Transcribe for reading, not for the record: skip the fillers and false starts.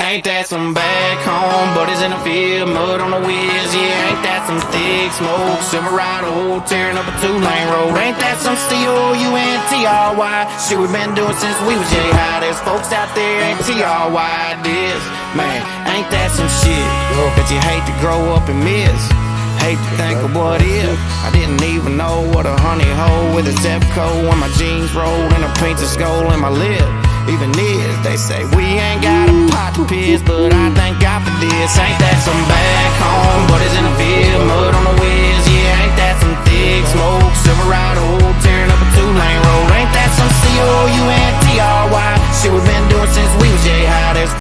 Ain't that some back home? Buddies in the field, mud on the wheels. Yeah, ain't that some thick smoke? Silverado tearing up a 2-lane road. Ain't that some C-O-U-N-T-R-Y? Shit we been doing since we was J-High. There's folks out there ain't T-R-Y this. Man, ain't that some shit that you hate to grow up and miss? Hate to think of what if I didn't even know what a honey hole with a Zepco when my jeans rolled and a painted skull in my lip. Even if they say we ain't got a pot to piss, but I thank God for this. Ain't that some back home?